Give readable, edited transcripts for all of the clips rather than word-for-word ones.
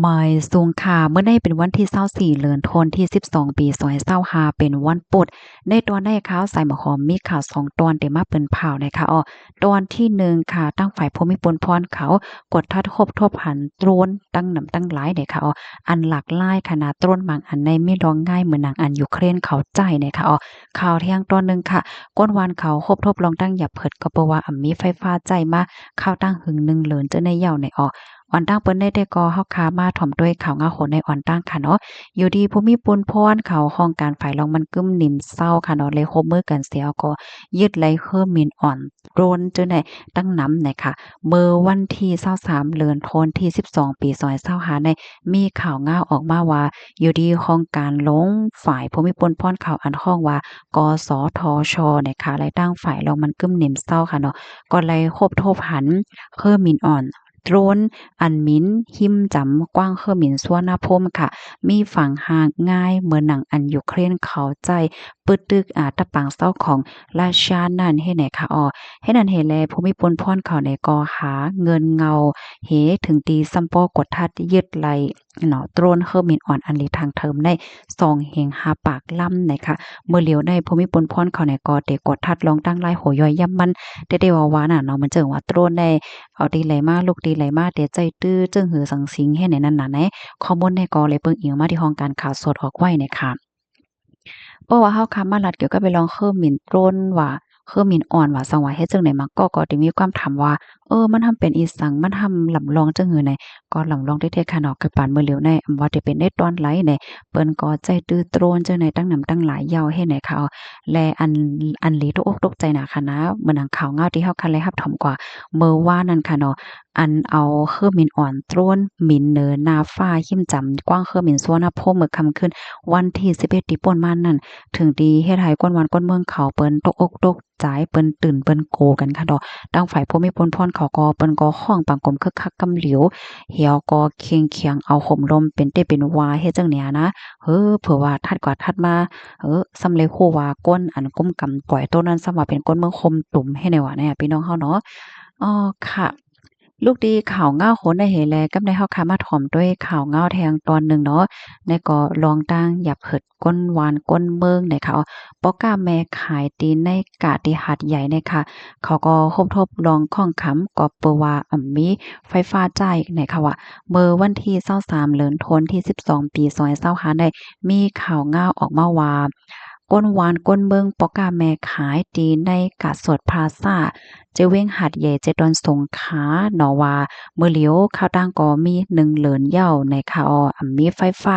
หมายสูงค่ะเมื่อได้เป็นวันที่24เดือนธันวาคมที่12ปี2525เป็นวันพุธในตอนได้ข่าวใส่หมอหอมมีข่าว2ตอนได้มาเปิ้นเผานะคะตอนที่1ค่ะตั้งฝ่ายภูมิพลพรเขากดทัดคบทบหันตรวนตั้งหนำตั้งหลายเนี่ยค่ะอันหลากหลายขนาดตรวนบางอันในไม่ร้องง่ายเหมือนนางอันยูเครนเขาใจเนี่ยค่ะข่าวเที่ยงตอนหนึ่งค่ะก้นวานเขาคบทบลองตั้งหยับเผิดก็เปว่ามีไฟฟ้าใจมาข้าวตั้งหึงหนึ่งเหลินเจอในเหย้าในอ่อนตั้งเปิ้นได้ก่อเฮาค้ามาถ่อมด้วยข่าวงาโหนในอ่อนตั้งค่ะเนาะอยู่ดีภูมิปนพรเขาห้องการฝ่ายรองมันกึ้มนิ่มเศร้าค่ะเนาะเลยคบมือกันเสียก็ยึดไลเฮอมินอ่อนโรนเจอในตั้งน้ำในค่ะเมื่อวันที่23เดือนธันวาคมที่12ปี2025ในมีข่าวง่าออกมาว่าอยู่ดีห้องการลงฝ่ายภูมิพลพรเขาอันห้องว่ากสทชเนี่ยค่ะและตั้งฝ่ายรองมันกึ้มนิ่มเศร้าค่ะเนาะก็เลยคบทบหันเฮอมินอ่อนโดรนอันมินหิมจำกว้างเฮอมินสวนพมค่ะมีฝั่งห่างง่ายเหมือนหนังอันยูเครนเข้าใจปึดตึกตะปางเศร้าของราชานั่นให้ไหนค่ะให้นั่นเห็นแลภูมิพลพรเขาในกอหาเงินเงาเหถึงตีซัมปอกดทัดยึดไหลเนาะโตรนเฮอมินอ่อนอันลีทางเทิมใน2เฮงหาปากล่ำนะคะเมื่อเหลียวในภูมิพลพรเขาในกอเตกดทัดลองตั้งลายโหย่อยย่ำมันได้ว่าน่ะเนาะมันเจิงว่าโตรนได้เอาดีไหลมาลูกดีไหลมาเตใจตื้อจึงหือสังสิงให้ในนั้นน่ะแหนข้อมูลในกอเลยเปิ้งอิงมาที่ห้องการข่าวสดออกไว้นะคะเพราะว่าเฮาคำมาลัดเกี่ยวกับไปลองเคอร์มินต้นว่าเคอร์มินอ่อนว่าสังว่าเฮ็ดจังได๋มาก็ได้มีความถามว่ามันทำเป็นอีสังมันทำลำลองจังหือไหนก็ลำลองได้ๆค่ะเนาะกับปานมื้อเหลียวในอำว่าได้เป็นได้ตอนไหลในเปิ้นก็ใจตื้อโตรนจังไหนตั้งนำตั้งหลายยาวเฮ็ดให้เขาและอันหลีตกอกตกใจน่ะค่ะนะเหมือนหนังข่าวเงาที่เฮาคันเลยรับถมกว่าเมื่อวานนั้นค่ะเนาะอันเอาเคอร์มินอ่อนโตรนหมินเหนอนาฟ้าหิมจำกว้างเคอร์มินสัวนาโพเมื่อค่ำคืนวันที่11ที่ป่นมานั้น ถึงดีเฮ็ดให้ก้นวันก้นเมืองเขาเปิ้นตกอกตกใจเปิ้นตื่นเปิ้นโกกันค่ะดอกทางฝ่ายภูมิพลพรเขาก็เปิ้นก็ฮ้องปังกลมคึกคักกำเหลียวเหี่ยวก็เคียงเคียงเอาห่มลมเป็นเต้เป็นวาเฮ็ดจังเนี้ยนะเผื่อว่าถัดกว่าถัดมาสำเร็จคู่ว่าก้นอันก้มกำปล่อยต้นนั้นซ้ำว่าเป็นก้นเมืองคมตุ่มให้ในว่าเนี่ยพี่น้องเฮาเนาะอ้อค่ะ ลูกดีข่าวเง่าโหนได้เห็นแลกับในเฮาค่ะมาถ่อมด้วยข่าวเง่าแทงตอนหนึ่งเนาะในก็ลองตั้งอย่าเผิดก้นหวานก้นเมืองในค่ะปอก้าแม่ขายตีนในกะที่หาดใหญ่ในค่ะเขาก็คบทบลองข้องขำก็เปอว่ามีไฟฟ้าจ่ายในค่ะว่าเมื่อวันที่23เดือนธันวาคมที่12ปี2025ได้มีข่าวเง่าออกมาว่าก้นหวานก้นเมืองปอก้าแม่ขายตีนในกะสดพลาซา เจเว้งหาดใหญ่เจดอนสงขลาเนาะว่าเมื่อเหลียวข้าวตั้งก็มี1เหรินเหย้าในค่ะมีไฟฟ้า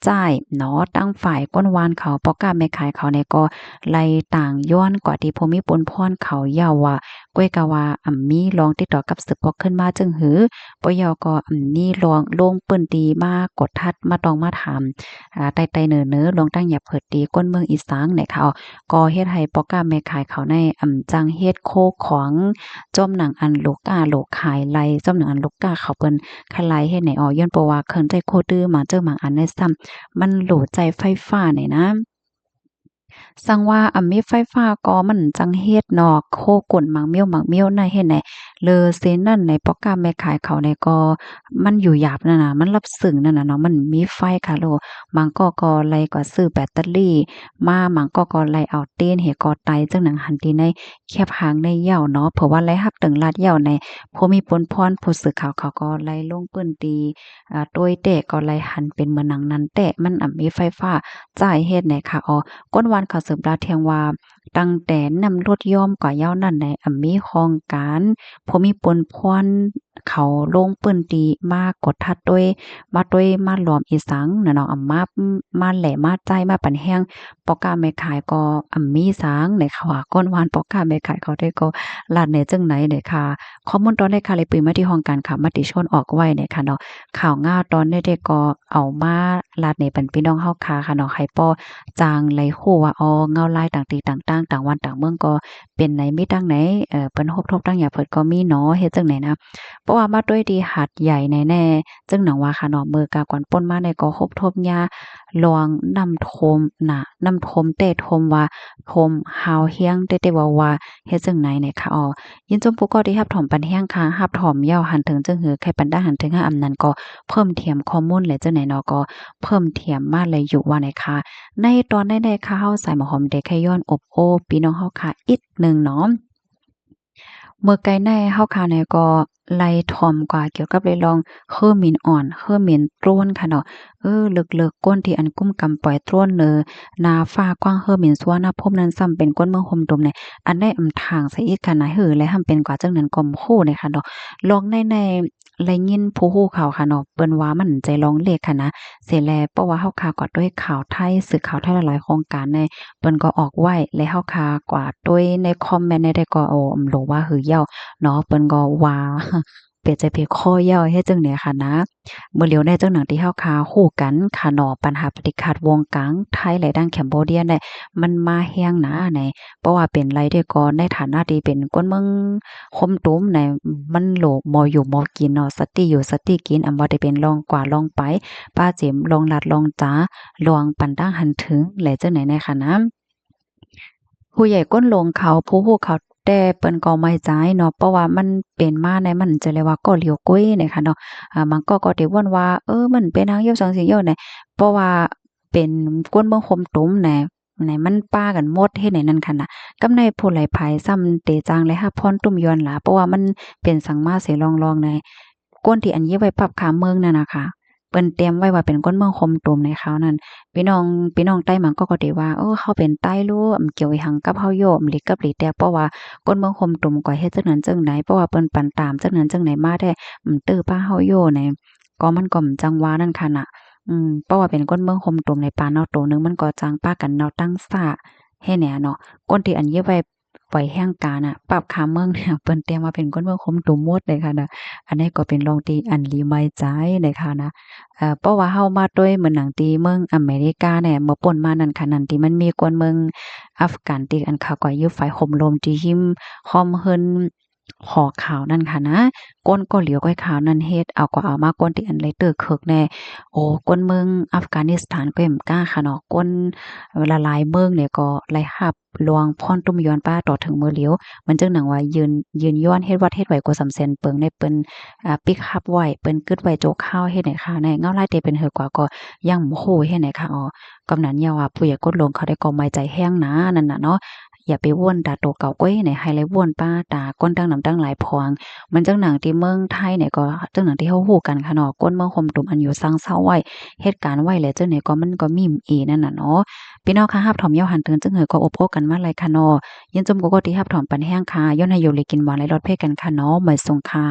จ่ายเนาะตั้งฝ่ายก้นวานเขาปอก้าแม่ขายเขาในก็ไล่ต่างย้อนกว่าที่ภูมิปนพรเขาเหย้าว่าก้วยกะว่ามีลองติดต่อกับศึกพอขึ้นมาจึงหือปอยอก็นี่ลองลงเปิ้นดีมากดทัดมาตองมาถามไต่ๆเหนอๆลองตั้งอย่าเผิดดีก้นเมืองอีสางในเขาก็เฮ็ดให้ปอก้าแม่ขายเขาในจังเฮ็ดโคของจ้อมหนังอันลูกกาโลกขายไลจ้อมหนังอันลูกกาเขาเปิ้นคลายเฮ็ดให้ย้อนเพราะว่าเคินใจโคดื้อมาเจอหมางอันในซ้ำมันโหลใจไฟฟ้านี่นะ สังว่ามีไฟฟ้าก็มันจังเฮ็ดเนาะโคก้นหมักเมี่ยวหมักเมี่ยวในเฮ็ดไหนเลอเซ็นนั่นในป้อกาแม่ขายเขาในก็มันอยู่หยาบนั่นน่ะมันรับซึ้งนั่นน่ะเนาะมันมีไฟค่ะโลบางก็ไลก็ซื้อแบตเตอรี่มาบางก็ไลเอาเต้นเฮก็ไตจังหนังหันติในแคบหางในเหย้าเนาะเพราะว่าไลรับตึงลาดเหย้าในผู้มีปนพรผู้สื่อข่าวเขาก็ไลลงปื้นตีโดยแต่ก็ไลหันเป็นเหมือนหนังนั้นแต่มันมีไฟฟ้าจ่ายเฮ็ดไหนค่ะก้นวานเขาสืบราเทียงว่าตั้งแต่นำรถย่อมกว่าเย้านั่นในมีโครงการพอมีปนพรเขาลงปื้นตีมากดทัดด้วยมาหลอมอีสังน่ะเนาะมาแหล่มาใจมาปันแห้งปอกาแม่ขายก็มีสังในค่ะว่าก้นวานปอกาแม่ขายเขาได้ก็ลาดในจังไหนเนี่ยค่ะข้อมูลตอนแรกค่ะเลยปืนมาที่ห้องการข่าวมติชนออกไว้เนี่ยค่ะเนาะข่าวง่าตอนได้ก็เอามาลาดในปันพี่น้องเฮาค่ะค่ะเนาะให้ป้อ จางไหลคู่ว่าเงาลายต่างตีต่าง ตั้งต่างวันต่างเมืองก็เป็นไหนมีตั้งไหนเปิ้นฮบทบตั้งหยาเพิ่นก็มีเนาะเฮ็ดจังไหนนะเพราะว่ามาด้วยดีหาดใหญ่แน่ๆจึงหนังว่าค่ะเนาะมือกากวนป่นมาในก็ฮบทบหญ้าลวงนำทมน่ะนำทมเตะทมว่าทมฮาวเฮียงเตะว่าเฮ็ดจังไหนเนี่ยค่ะอ๋อยินจมปุก็ได้รับถอมปันแห้งค่ะรับถอมเย้าหันถึงจึงหือใครปันได้หันถึงห้าอำนั้นก็เพิ่มเทียมข้อมูลและจังไหนเนาะก็เพิ่มเทียมมาเลยอยู่ว่าไหนค่ะในตอนได้ๆค่ะเฮาใส่หมอหอมเด็กแค่ย้อนอบโอ้พี่น้องเฮาค่ะอีกหนึ่งเนาะ เมื่อไกลในเฮาคาในก็ไล่ถ่อมกว่าเกี่ยวกับเลยลองเฮือหมิ่นอ่อนเฮือหมิ่นโตรนค่ะเนาะลึกๆก้นที่อันกุ้มกำปล่อยโตรนเนอนาฟ้ากว้างเฮือหมิ่นซัวหน้าพมนั้นซ้ำเป็นก้นเมืองห่มดมในอันได้อำทางใส่อีกค่ะนะหือและทำเป็นกว่าจังนั้นก็โคเนี่ยค่ะเนาะลองในและยินผู้ฮู้ข่าวค่ะเนาะเปิ้นว่ามันใจลองเลขค่ะนะเสร็จแล้วเพราะว่าเฮาคาก็ด้วยข่าวไทยสื่อข่าวไทยหลายๆโครงการในเปิ้นก็ออกไว้และเฮาคากว่าด้วยในคอมเมนต์ได้ก็โอ้หลว่าหือเย้า เนาะเปิ้นก็ว่าเปรียบใจเพข้อย่อยเฮ็ดจังได๋ค่ะนะเมื่อเหลียวในจังหนังที่เฮาคาฮู้กันค่ะเนาะปัญหาปฏิขัดวงกลางไทยและดังแคมโบเดียได้มันมาแรงหนาไหนเพราะว่าเป็นไรได้ก่อนในฐานะที่เป็นคนเมืองคมตุมในมันโหลบ่อยู่บ่กินเนาะสติอยู่สติกินบ่ได้เป็นลองกว่าลองไปป้าเจิมลองลัดลองจ๋าลองปันตั้งหันถึงและจังไหนในค่ะนะ ผู้ใหญ่ก้นลงเขาผู้ฮู้เขาแต่เปิ้นก็ไม่ใจเนาะเพราะว่ามันเป็นมาในมันจะเรียกว่าก็เหลียวกุ้ยเนี่ยค่ะเนาะมันก็ได้วนว่ามันเป็นทางเหี่ยวจังซี่เหี่ยวเนี่ยเพราะว่าเป็นก้นเมืองคมตุมแหน่ไหนมันป้ากันหมดเฮ็ดไหนนั่นค่ะน่ะกำในผู้ไหลไผซ้ำเตจางเลยค่ะพรตุ้มย้อนหลาเพราะว่ามันเป็นสังมาเสลองๆในก้นที่อันเย็บไว้ปรับขามเมืองนั่นน่ะค่ะเปิ้นเตรียมไว้ว่าเป็นก้นเมืองคมตุมในคราวนั้น พี่น้องใต้มันก็ได้ว่าเขาเป็นใต้รู้เกี่ยวอีหังกับเฮาโยมหลีกับหลีแต่เพราะว่าคนเมืองคมตุ่มก่อเฮ็ดจังนั้นจังไหนเพราะว่าเปิ้นปันตามจังนั้นจังไหนมาแท้ตื้อป้าเฮาโยในก็มันก็จังว่านั่นค่ะน่ะเพราะว่าเป็นคนเมืองคมตุ่มในปานเนาะโตนึงมันก็จังป้ากันเนาะตั้งซ่าให้แหน่เนาะคนที่อันเย็บไว้ปล่อยแห้งกาน่ะปรับขาเมืองเนี่ยเปิ้นเตรียมมาเป็นคนเมืองคมตุ่มหมดเลยค่ะน่ะอันนี้ก็เป็นรองตีอันลีไม้ใจเลยค่ะนะ เพราะว่าเฮามาด้วยเหมือนหนังตีเมืองอเมริกาเนี่ยเมื่อป่นมานั่นค่ะนั่นที่มันมีกวนเมืองอัฟกันตีอันเขาก็อยู่ฝ่ายห่มโลมที่หิมฮอมเฮินหอขาวนั่นค่ะนะก้นก็เหลียวก้อยขาวนั่นเฮ็ดเอาก็เอามาก้นที่อันเลยเตอเคิกแน่โอ้ก้นเมืองอัฟกานิสถานก็ยังกล้าค่ะเนาะก้นละลายเมืองเนี่ยก็ไล่หับลวงพรตุ้มย้อนป้าต่อถึงมือเหลียวมันจึงหนังว่ายืนย้อนเฮ็ดวัดเฮ็ดไหวกว่าสำเซ็นเปิงในเปิ้นปิกอัพไว้เปิ้นกึดไว้โจกข้าวเฮ็ดให้ค่ะในเงาลายเตเป็นเหือกว่าก็ยังโมโหเฮ็ดให้ค่ะอ๋อกำนั้นยาว่าผู้ใหญ่กดลงเขาได้ก็ไม่ใจแห้งนะนั่นน่ะเนาะอย่าไปว่นตาโตเก่าก้อยไหนให้เลยว่นป้าตาก้นตั้งน้ำตั้งหลายพวงมันจังหนังที่เมืองไทยเนี่ยก็จังหนังที่เฮาฮู้กันค่ะเนาะก้นเมืองคมตุมอันอยู่ซังเซาไว้เหตุการณ์ไว้แล้วจังไหนก็มันก็มีนั่นน่ะเนาะพี่น้องค่ะรับถอมยาวหันถึงจังหือก็อบโอ้กันมาหลายค่ะเนาะยินจมก็ที่รับถอมปันแห้งค่ะย้อนให้อยู่เลยกินหวานและรสเผ็ดกันค่ะเนาะเหมยทรงค่ะ